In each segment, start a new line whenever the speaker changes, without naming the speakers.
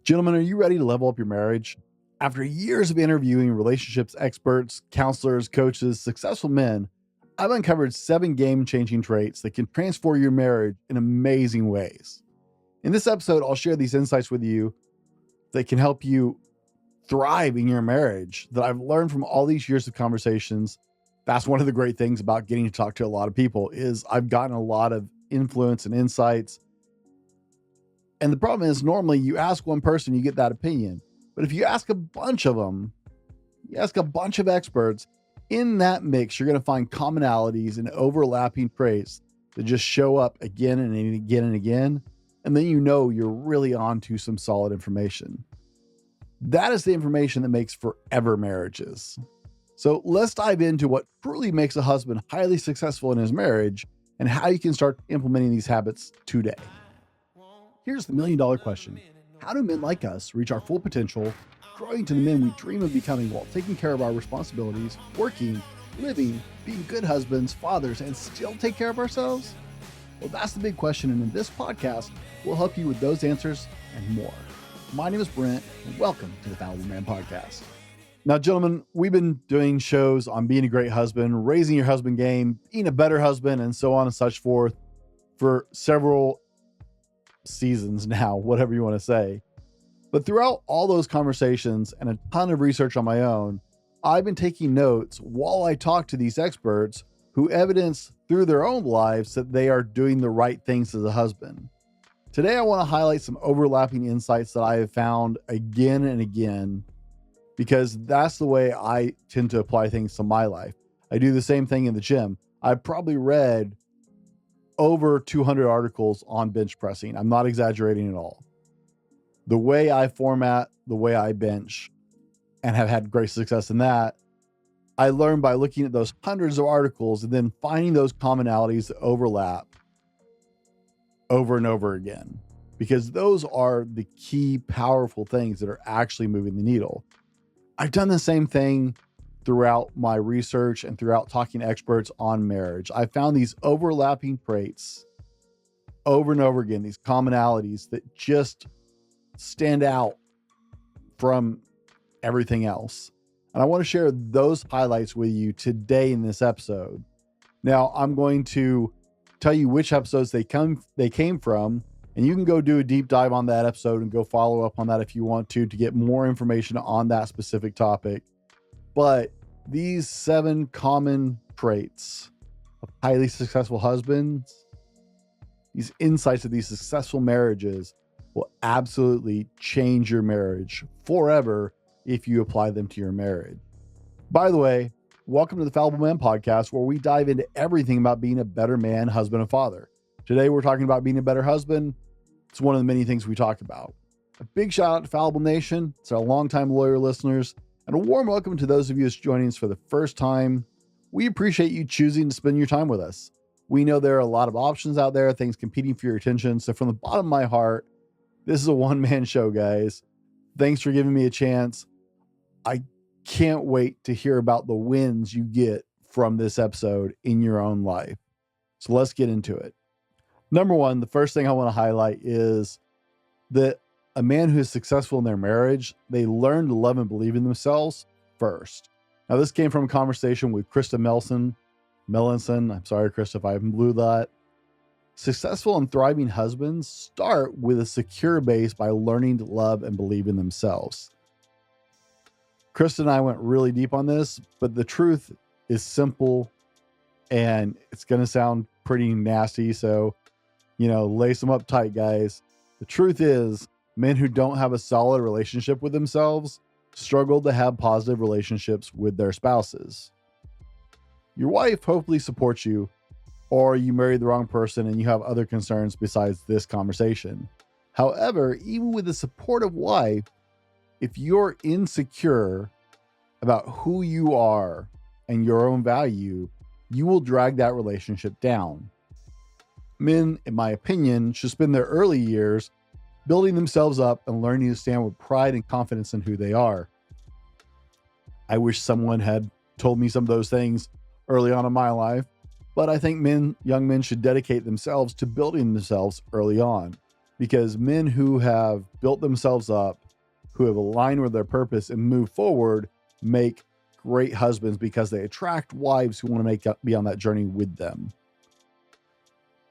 Gentlemen, are you ready to level up your marriage? After years of interviewing relationships experts, counselors, coaches, successful men, I've uncovered 7 game-changing traits that can transform your marriage in amazing ways. In this episode, I'll share these insights with you that can help you thrive in your marriage that I've learned from all these years of conversations. That's one of the great things about getting to talk to a lot of people is I've gotten a lot of influence and insights. And the problem is normally you ask one person, you get that opinion. But if you ask a bunch of them, you ask a bunch of experts, in that mix, you're going to find commonalities and overlapping traits that just show up again and again and again. And then you know you're really onto some solid information. That is the information that makes forever marriages. So let's dive into what truly makes a husband highly successful in his marriage and how you can start implementing these habits today. Here's the million-dollar question. How do men like us reach our full potential, growing to the men we dream of becoming while taking care of our responsibilities, working, living, being good husbands, fathers, and still take care of ourselves? Well, that's the big question, and in this podcast, we'll help you with those answers and more. My name is Brent, and welcome to the Fallible Man Podcast. Now, gentlemen, we've been doing shows on being a great husband, raising your husband game, being a better husband, and so on and such forth for several seasons now, whatever you want to say. But throughout all those conversations and a ton of research on my own, I've been taking notes while I talk to these experts who evidence through their own lives that they are doing the right things as a husband. Today, I want to highlight some overlapping insights that I have found again and again, because that's the way I tend to apply things to my life. I do the same thing in the gym. I've probably read over 200 articles on bench pressing. I'm not exaggerating at all. The way I format, the way I bench, and have had great success in that, I learned by looking at those hundreds of articles and then finding those commonalities that overlap over and over again, because those are the key powerful things that are actually moving the needle. I've done the same thing throughout my research and throughout talking to experts on marriage. I found these overlapping traits over and over again, these commonalities that just stand out from everything else. And I want to share those highlights with you today in this episode. Now, I'm going to tell you which episodes they came from, and you can go do a deep dive on that episode and go follow up on that if you want to get more information on that specific topic. But these 7 common traits of highly successful husbands, these insights of these successful marriages will absolutely change your marriage forever if you apply them to your marriage. By the way, welcome to the Fallible Man Podcast, where we dive into everything about being a better man, husband, and father. Today, we're talking about being a better husband. It's one of the many things we talk about. A big shout out to Fallible Nation. It's our longtime loyal listeners. And a warm welcome to those of you who's joining us for the first time. We appreciate you choosing to spend your time with us. We know there are a lot of options out there, things competing for your attention. So from the bottom of my heart, this is a one-man show, guys. Thanks for giving me a chance. I can't wait to hear about the wins you get from this episode in your own life. So let's get into it. Number 1, the first thing I want to highlight is that a man who is successful in their marriage, they learn to love and believe in themselves first. Now, this came from a conversation with Krista Mellinson. I'm sorry, Krista, if I blew that. Successful and thriving husbands start with a secure base by learning to love and believe in themselves. Krista and I went really deep on this, but the truth is simple and it's going to sound pretty nasty. So, lace them up tight, guys. The truth is, men who don't have a solid relationship with themselves struggle to have positive relationships with their spouses. Your wife hopefully supports you, or you married the wrong person and you have other concerns besides this conversation. However, even with a supportive wife, if you're insecure about who you are and your own value, you will drag that relationship down. Men, in my opinion, should spend their early years building themselves up and learning to stand with pride and confidence in who they are. I wish someone had told me some of those things early on in my life, but I think young men should dedicate themselves to building themselves early on. because men who have built themselves up, who have aligned with their purpose and move forward, make great husbands because they attract wives who want to be on that journey with them.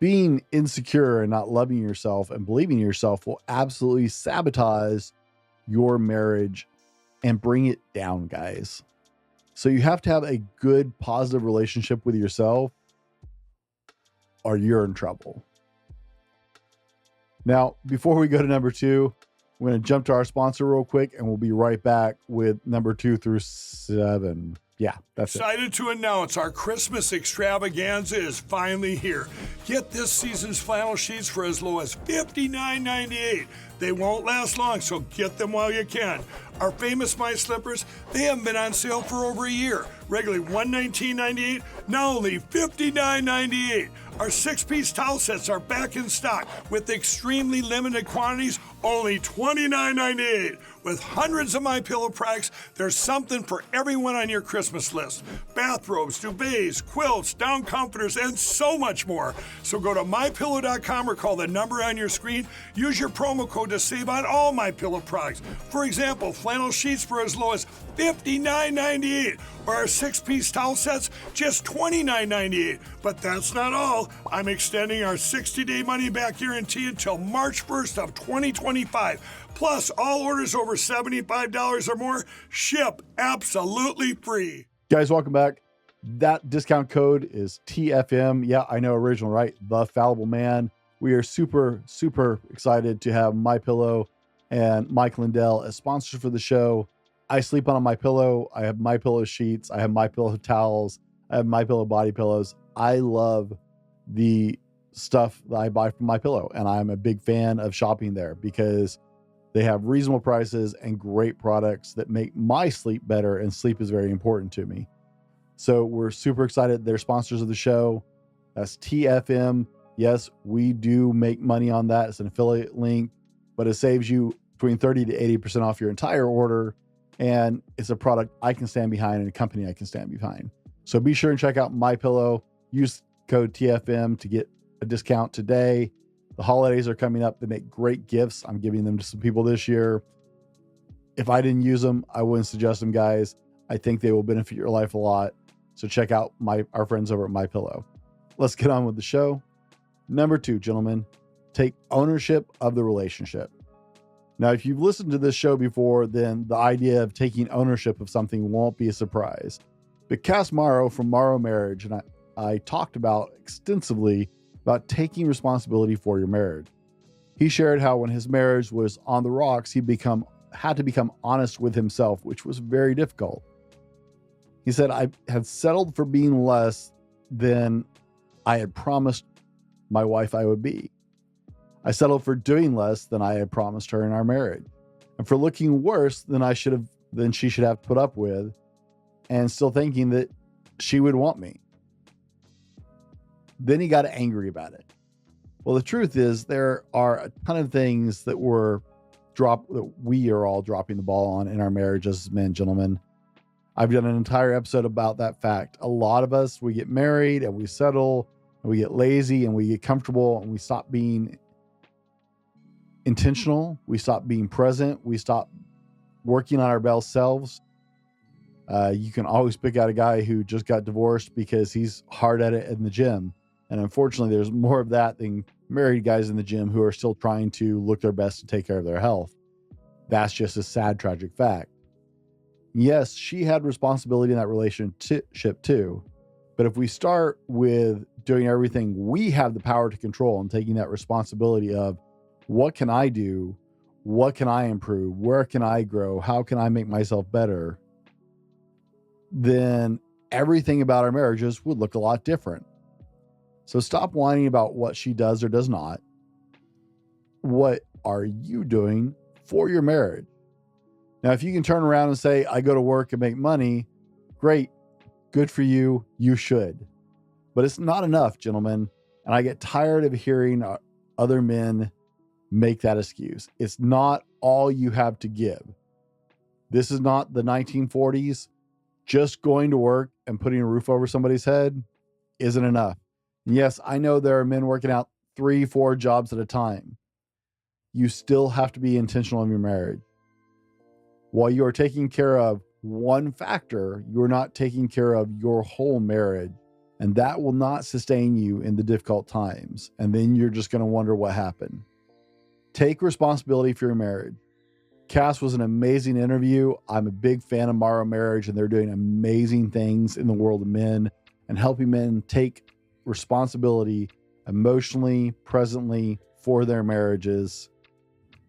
Being insecure and not loving yourself and believing in yourself will absolutely sabotage your marriage and bring it down, guys. So you have to have a good, positive relationship with yourself, or you're in trouble. Now, before we go to number 2, we're going to jump to our sponsor real quick, and we'll be right back with number 2 through 7. Yeah, that's
Excited to announce our Christmas extravaganza is finally here. Get this season's flannel sheets for as low as $59.98. They won't last long, so get them while you can. Our famous My Slippers, they haven't been on sale for over a year. Regularly $119.98, now only $59.98. Our 6-piece towel sets are back in stock with extremely limited quantities, only $29.98. With hundreds of MyPillow products, there's something for everyone on your Christmas list. Bathrobes, duvets, quilts, down comforters, and so much more. So go to MyPillow.com or call the number on your screen. Use your promo code to save on all MyPillow products. For example, flannel sheets for as low as $59.98, or our 6-piece towel sets, just $29.98. But that's not all. I'm extending our 60-day money-back guarantee until March 1st of 2025. Plus, all orders over $75 or more ship absolutely free.
Guys, welcome back. That discount code is TFM. Yeah, I know, original, right? The Fallible Man. We are super, super excited to have MyPillow and Mike Lindell as sponsors for the show. I sleep on MyPillow. I have MyPillow sheets. I have MyPillow towels. I have MyPillow body pillows. I love the stuff that I buy from MyPillow, and I'm a big fan of shopping there because they have reasonable prices and great products that make my sleep better, and sleep is very important to me. So we're super excited. They're sponsors of the show. That's TFM. Yes, we do make money on that. It's an affiliate link, but it saves you between 30 to 80% off your entire order. And it's a product I can stand behind and a company I can stand behind. So be sure and check out MyPillow. Use code TFM to get a discount today. The holidays are coming up. They make great gifts. I'm giving them to some people this year. If I didn't use them, I wouldn't suggest them, guys. I think they will benefit your life a lot. So check out our friends over at MyPillow. Let's get on with the show. Number 2, gentlemen, take ownership of the relationship. Now, if you've listened to this show before, then the idea of taking ownership of something won't be a surprise. But Cass Morrow from Morrow Marriage, and I talked about extensively about taking responsibility for your marriage. He shared how when his marriage was on the rocks, he had to become honest with himself, which was very difficult. He said, I had settled for being less than I had promised my wife I would be. I settled for doing less than I had promised her in our marriage, and for looking worse than she should have put up with, and still thinking that she would want me. Then he got angry about it. Well, the truth is there are a ton of things that we are all dropping the ball on in our marriage as men, gentlemen. I've done an entire episode about that fact. A lot of us, we get married and we settle and we get lazy and we get comfortable and we stop being intentional. We stop being present. We stop working on our best selves. You can always pick out a guy who just got divorced because he's hard at it in the gym. And unfortunately, there's more of that than married guys in the gym who are still trying to look their best to take care of their health. That's just a sad, tragic fact. Yes, she had responsibility in that relationship too. But if we start with doing everything we have the power to control and taking that responsibility of what can I do? What can I improve? Where can I grow? How can I make myself better? Then everything about our marriages would look a lot different. So stop whining about what she does or does not. What are you doing for your marriage? Now, if you can turn around and say, I go to work and make money, great, good for you, you should. But it's not enough, gentlemen. And I get tired of hearing other men make that excuse. It's not all you have to give. This is not the 1940s. Just going to work and putting a roof over somebody's head isn't enough. And yes, I know there are men working out 3-4 jobs at a time. you still have to be intentional in your marriage. While you are taking care of one factor, you're not taking care of your whole marriage. And that will not sustain you in the difficult times. And then you're just going to wonder what happened. Take responsibility for your marriage. Cass was an amazing interview. I'm a big fan of Morrow Marriage, and they're doing amazing things in the world of men and helping men take responsibility emotionally, presently for their marriages.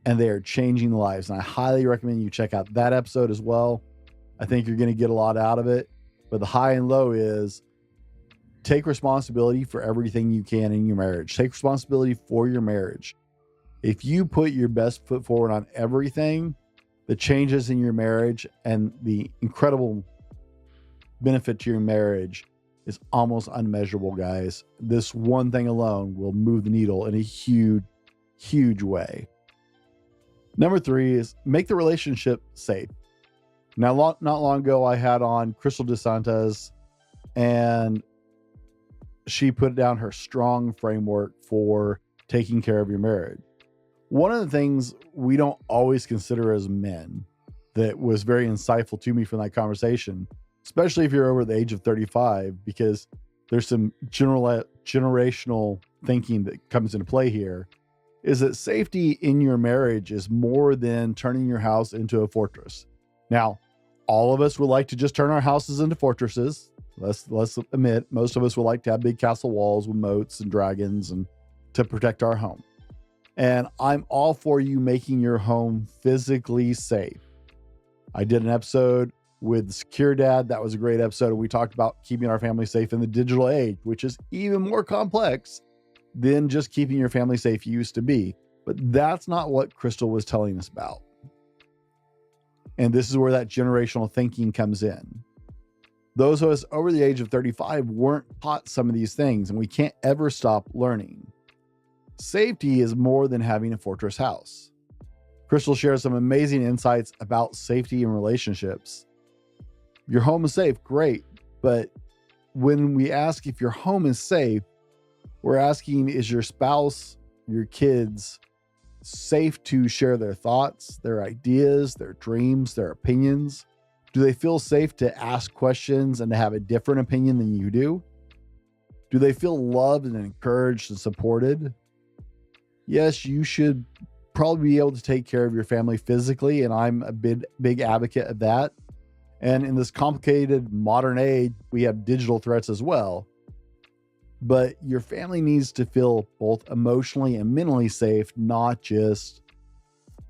And they are changing lives. And I highly recommend you check out that episode as well. I think you're going to get a lot out of it. But the high and low is take responsibility for everything you can in your marriage. Take responsibility for your marriage. If you put your best foot forward on everything, the changes in your marriage and the incredible benefit to your marriage is almost unmeasurable, guys. This one thing alone will move the needle in a huge, huge way. Number 3 is make the relationship safe. Now, not long ago, I had on Crystal DeSantis, and she put down her strong framework for taking care of your marriage. One of the things we don't always consider as men that was very insightful to me from that conversation, especially if you're over the age of 35, because there's some generational thinking that comes into play here, is that safety in your marriage is more than turning your house into a fortress. Now, all of us would like to just turn our houses into fortresses. Let's admit, most of us would like to have big castle walls with moats and dragons and to protect our home. And I'm all for you making your home physically safe. I did an episode with Secure Dad. That was a great episode. We talked about keeping our family safe in the digital age, which is even more complex than just keeping your family safe used to be. But that's not what Crystal was telling us about. And this is where that generational thinking comes in. Those of us over the age of 35 weren't taught some of these things, and we can't ever stop learning. Safety is more than having a fortress house. Crystal shares some amazing insights about safety in relationships. Your home is safe, great. But when we ask if your home is safe, we're asking, is your spouse, your kids, safe to share their thoughts, their ideas, their dreams, their opinions? Do they feel safe to ask questions and to have a different opinion than you do? Do they feel loved and encouraged and supported? Yes, you should probably be able to take care of your family physically, and I'm a big advocate of that. And in this complicated modern age, we have digital threats as well. But your family needs to feel both emotionally and mentally safe, not just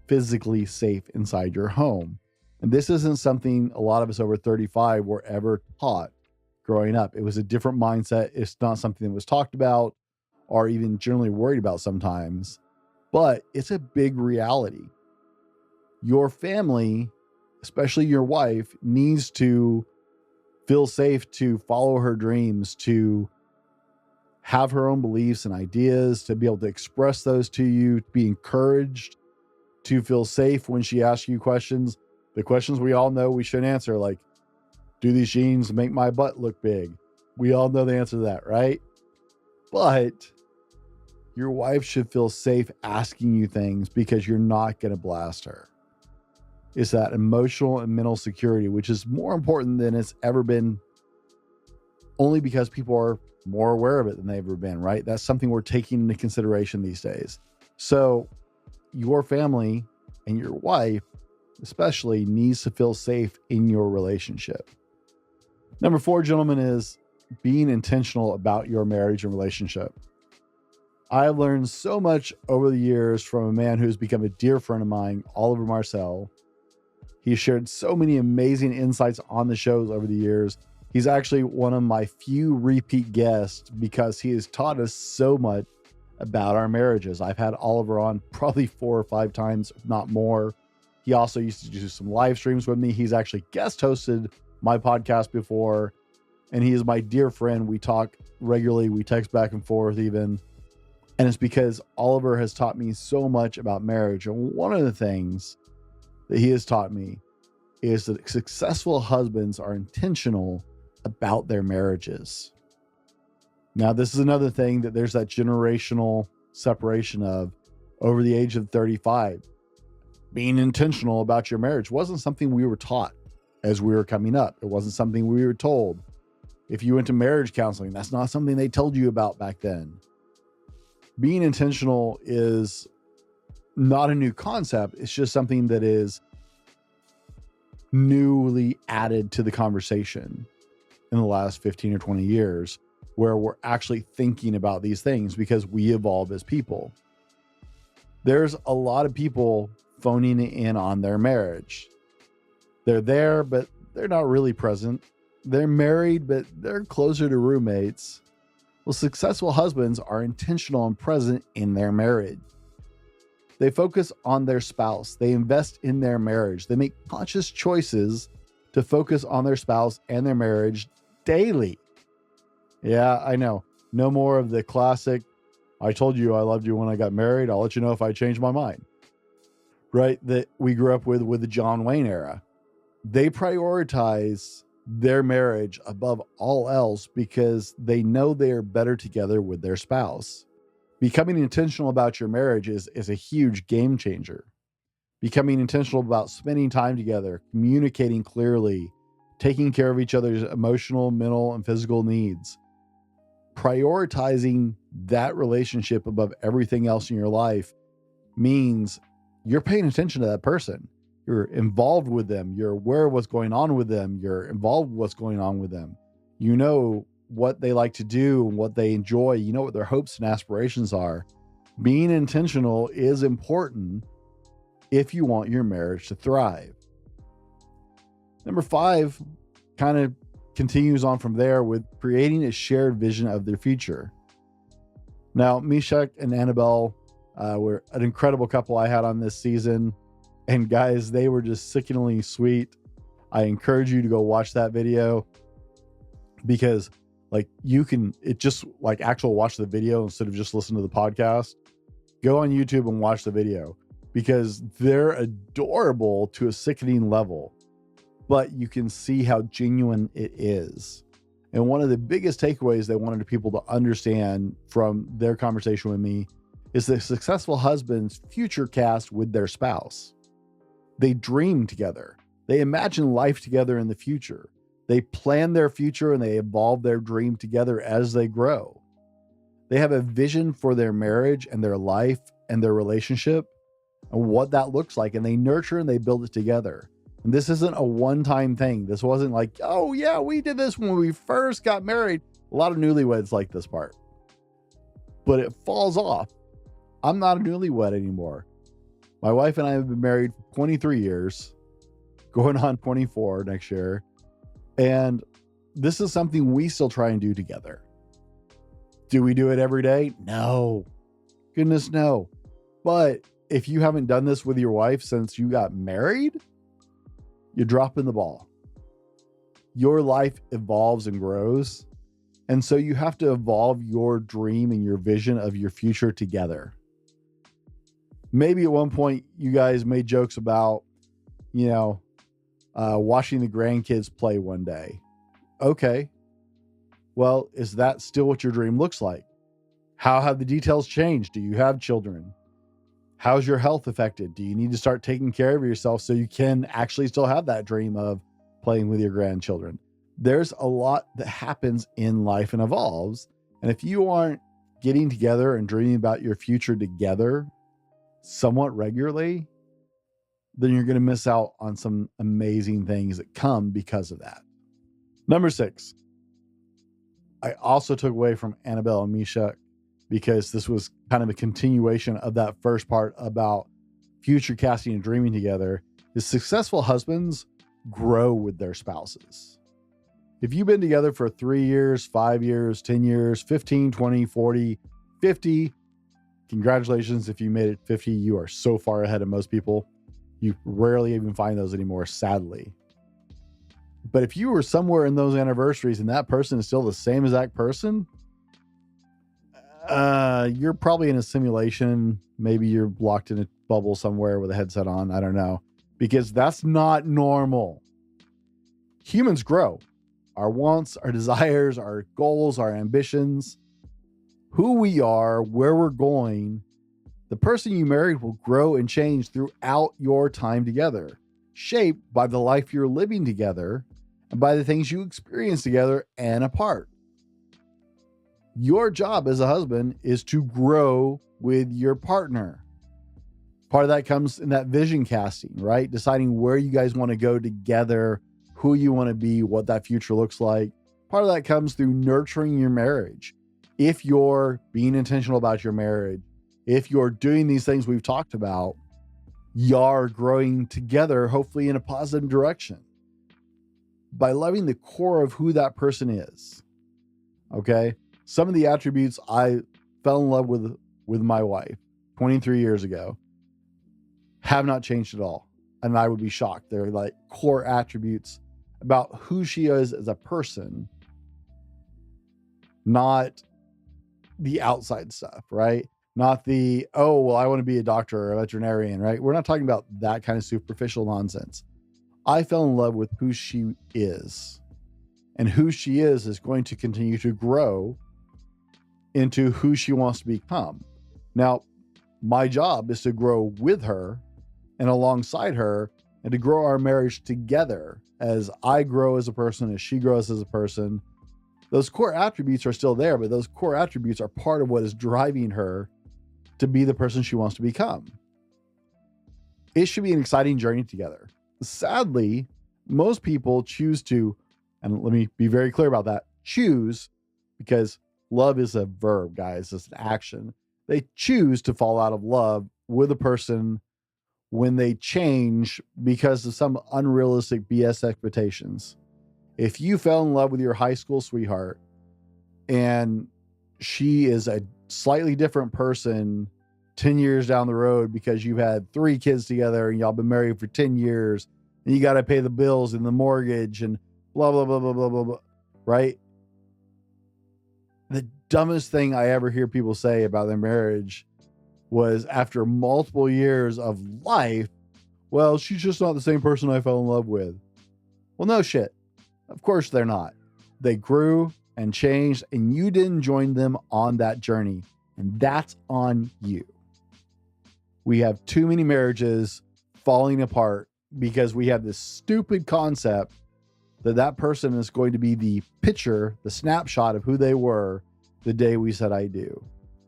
physically safe inside your home. And this isn't something a lot of us over 35 were ever taught growing up. It was a different mindset. It's not something that was talked about or even generally worried about sometimes, but it's a big reality. Your family, especially your wife, needs to feel safe to follow her dreams, to have her own beliefs and ideas, to be able to express those to you, to be encouraged, to feel safe when she asks you questions. The questions we all know we should answer, like, do these jeans make my butt look big? We all know the answer to that, right? But your wife should feel safe asking you things because you're not going to blast her. It's that emotional and mental security, which is more important than it's ever been, only because people are more aware of it than they've ever been, right? That's something we're taking into consideration these days. So your family and your wife especially needs to feel safe in your relationship. Number 4, gentlemen, is being intentional about your marriage and relationship. I've learned so much over the years from a man who's become a dear friend of mine, Oliver Marcel. He shared so many amazing insights on the shows over the years. He's actually one of my few repeat guests because he has taught us so much about our marriages. I've had Oliver on probably 4 or 5 times, if not more. He also used to do some live streams with me. He's actually guest hosted my podcast before, and he is my dear friend. We talk regularly. We text back and forth even. And it's because Oliver has taught me so much about marriage. And one of the things that he has taught me is that successful husbands are intentional about their marriages. Now, this is another thing that there's that generational separation of, over the age of 35. Being intentional about your marriage wasn't something we were taught as we were coming up. It wasn't something we were told. If you went to marriage counseling, that's not something they told you about back then. Being intentional is not a new concept. It's just something that is newly added to the conversation in the last 15 or 20 years, where we're actually thinking about these things because we evolve as people. There's a lot of people phoning in on their marriage. They're there, but they're not really present. They're married, but they're closer to roommates. Well, successful husbands are intentional and present in their marriage. They focus on their spouse. They invest in their marriage. They make conscious choices to focus on their spouse and their marriage daily. Yeah, I know. No more of the classic, I told you I loved you when I got married. I'll let you know if I change my mind. Right? That we grew up with the John Wayne era. They prioritize their marriage above all else because they know they are better together with their spouse. Becoming intentional about your marriage is a huge game changer. Becoming intentional about spending time together, communicating clearly, taking care of each other's emotional, mental, and physical needs. Prioritizing that relationship above everything else in your life means you're paying attention to that person. You're involved with them. You're aware of what's going on with them. You're involved with what's going on with them. You know what they like to do and what they enjoy. You know what their hopes and aspirations are. Being intentional is important if you want your marriage to thrive. Number 5 kind of continues on from there with creating a shared vision of their future. Now, Meshach and Annabelle were an incredible couple I had on this season. And guys, they were just sickeningly sweet. I encourage you to go watch that video because actual watch the video instead of just listen to the podcast. Go on YouTube and watch the video because they're adorable to a sickening level, but you can see how genuine it is. And one of the biggest takeaways they wanted people to understand from their conversation with me is the successful husband's future cast with their spouse. They dream together. They imagine life together in the future. They plan their future and they evolve their dream together as they grow. They have a vision for their marriage and their life and their relationship and what that looks like. And they nurture and they build it together. And this isn't a one-time thing. This wasn't like, oh yeah, we did this when we first got married. A lot of newlyweds like this part, but it falls off. I'm not a newlywed anymore. My wife and I have been married for 23 years, going on 24 next year. And this is something we still try and do together. Do we do it every day? No. Goodness, no. But if you haven't done this with your wife since you got married, you're dropping the ball. Your life evolves and grows. And so you have to evolve your dream and your vision of your future together. Maybe at one point you guys made jokes about, watching the grandkids play one day. Okay. Well, is that still what your dream looks like? How have the details changed? Do you have children? How's your health affected? Do you need to start taking care of yourself so you can actually still have that dream of playing with your grandchildren? There's a lot that happens in life and evolves. And if you aren't getting together and dreaming about your future together somewhat regularly, then you're going to miss out on some amazing things that come because of that. Number 6, I also took away from Annabelle and Meshach because this was kind of a continuation of that first part about future casting and dreaming together, is successful husbands grow with their spouses. If you've been together for 3 years, 5 years, 10 years, 15, 20, 40, 50, congratulations. If you made it 50, you are so far ahead of most people. You rarely even find those anymore, sadly. But if you were somewhere in those anniversaries and that person is still the same exact person, you're probably in a simulation. Maybe you're locked in a bubble somewhere with a headset on. I don't know, because that's not normal. Humans grow. Our wants, our desires, our goals, our ambitions, who we are, where we're going The person you married will grow and change throughout your time together, shaped by the life you're living together and by the things you experience together and apart. Your job as a husband is to grow with your partner. Part of that comes in that vision casting, right? Deciding where you guys want to go together, who you want to be, what that future looks like. Part of that comes through nurturing your marriage. If you're being intentional about your marriage, if you're doing these things we've talked about, you're growing together, hopefully in a positive direction, by loving the core of who that person is. Okay. Some of the attributes I fell in love with my wife 23 years ago have not changed at all. And I would be shocked. They're like core attributes about who she is as a person, not the outside stuff, right? Not the, oh, well, I want to be a doctor or a veterinarian, right? We're not talking about that kind of superficial nonsense. I fell in love with who she is, and who she is going to continue to grow into who she wants to become. Now, my job is to grow with her and alongside her, and to grow our marriage together as I grow as a person, as she grows as a person. Those core attributes are still there, but those core attributes are part of what is driving her to be the person she wants to become. It should be an exciting journey together. Sadly, most people choose to, and let me be very clear about that, choose, because love is a verb, guys, it's an action. They choose to fall out of love with a person when they change because of some unrealistic BS expectations. If you fell in love with your high school sweetheart and she is a slightly different person 10 years down the road because you've had 3 kids together and y'all been married for 10 years and you got to pay the bills and the mortgage and blah, blah, blah, blah, blah, blah, blah, right? The dumbest thing I ever hear people say about their marriage was after multiple years of life, well, she's just not the same person I fell in love with. Well, no shit. Of course they're not. They grew and changed, and you didn't join them on that journey, and that's on you. We have too many marriages falling apart because we have this stupid concept that that person is going to be the picture, the snapshot of who they were the day we said I do.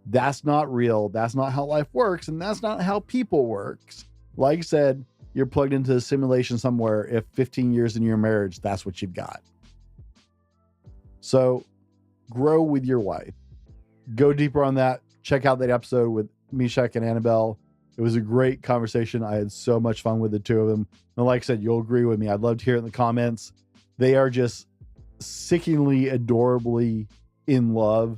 That's not real. That's not how life works. And that's not how people works. Like I said, you're plugged into a simulation somewhere. If 15 years in your marriage, that's what you've got. So grow with your wife. Go deeper on that. Check out that episode with Meshach and Annabelle. It was a great conversation. I had so much fun with the two of them. And like I said, you'll agree with me. I'd love to hear it in the comments. They are just sickeningly, adorably in love.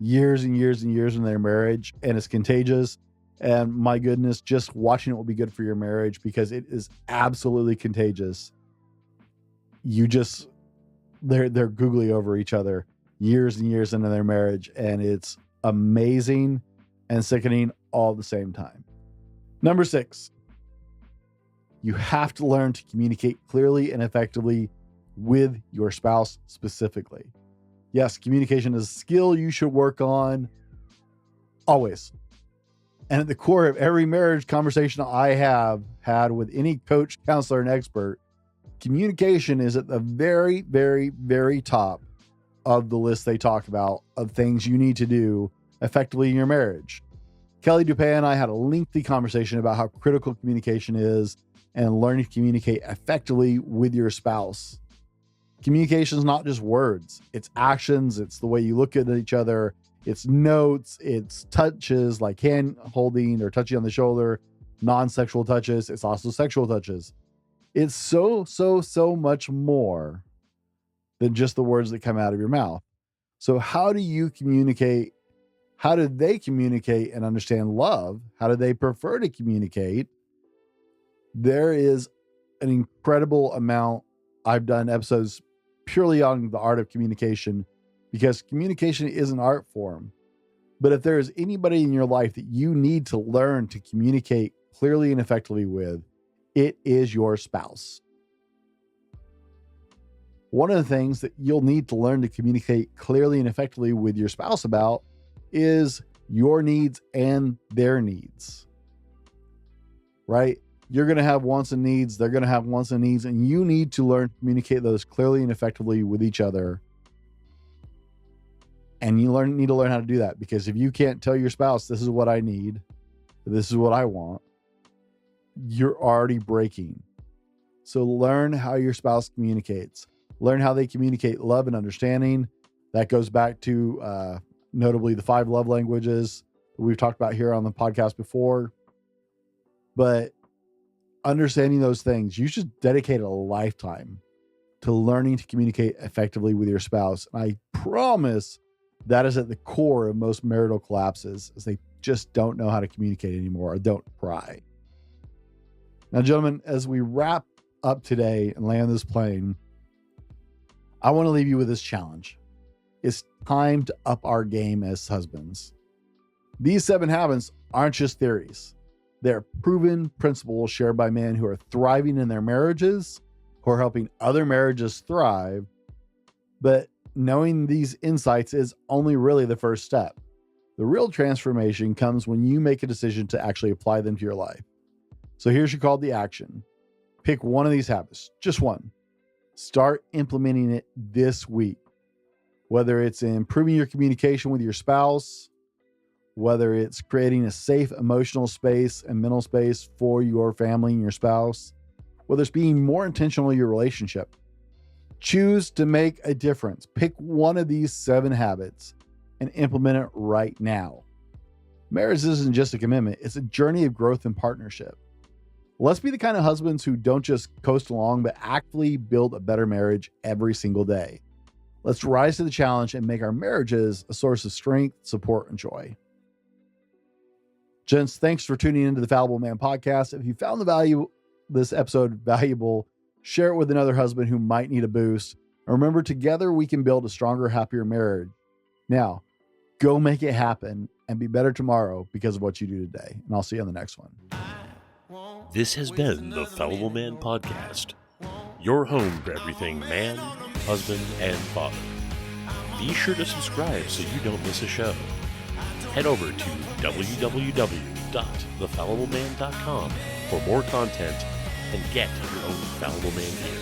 Years and years and years in their marriage, and it's contagious. And my goodness, just watching it will be good for your marriage because it is absolutely contagious. They're googly over each other years and years into their marriage, and it's amazing and sickening all at the same time. Number 6, you have to learn to communicate clearly and effectively with your spouse specifically. Yes, communication is a skill you should work on always. And at the core of every marriage conversation I have had with any coach, counselor, and expert, communication is at the very, very, very top of the list they talk about of things you need to do effectively in your marriage. Kelly Dupay and I had a lengthy conversation about how critical communication is and learning to communicate effectively with your spouse. Communication is not just words, it's actions, it's the way you look at each other, it's notes, it's touches like hand holding or touching on the shoulder, non-sexual touches, it's also sexual touches. It's so much more than just the words that come out of your mouth. So how do you communicate? How do they communicate and understand love? How do they prefer to communicate? There is an incredible amount. I've done episodes purely on the art of communication because communication is an art form. But if there is anybody in your life that you need to learn to communicate clearly and effectively with, it is your spouse. One of the things that you'll need to learn to communicate clearly and effectively with your spouse about is your needs and their needs, right? You're going to have wants and needs. They're going to have wants and needs, and you need to learn to communicate those clearly and effectively with each other. And you need to learn how to do that, because if you can't tell your spouse, this is what I need, this is what I want, you're already breaking. So learn how your spouse communicates. Learn how they communicate love and understanding. That goes back to notably the 5 love languages that we've talked about here on the podcast before. But understanding those things, you should dedicate a lifetime to learning to communicate effectively with your spouse. And I promise that is at the core of most marital collapses, is they just don't know how to communicate anymore, or don't try. Now, gentlemen, as we wrap up today and land this plane, I want to leave you with this challenge. It's time to up our game as husbands. These 7 habits aren't just theories. They're proven principles shared by men who are thriving in their marriages, who are helping other marriages thrive. But knowing these insights is only really the first step. The real transformation comes when you make a decision to actually apply them to your life. So here's your call to action. Pick one of these habits, just one. Start implementing it this week. Whether it's improving your communication with your spouse, whether it's creating a safe emotional space and mental space for your family and your spouse, whether it's being more intentional in your relationship. Choose to make a difference. Pick one of these 7 habits and implement it right now. Marriage isn't just a commitment, it's a journey of growth and partnership. Let's be the kind of husbands who don't just coast along, but actively build a better marriage every single day. Let's rise to the challenge and make our marriages a source of strength, support, and joy. Gents, thanks for tuning into the Fallible Man podcast. If you found this episode valuable, share it with another husband who might need a boost. And remember, together we can build a stronger, happier marriage. Now, go make it happen and be better tomorrow because of what you do today. And I'll see you on the next one.
This has been the Fallible Man podcast, your home for everything man, husband, and father. Be sure to subscribe so you don't miss a show. Head over to www.thefallibleman.com for more content and get your own Fallible Man gear.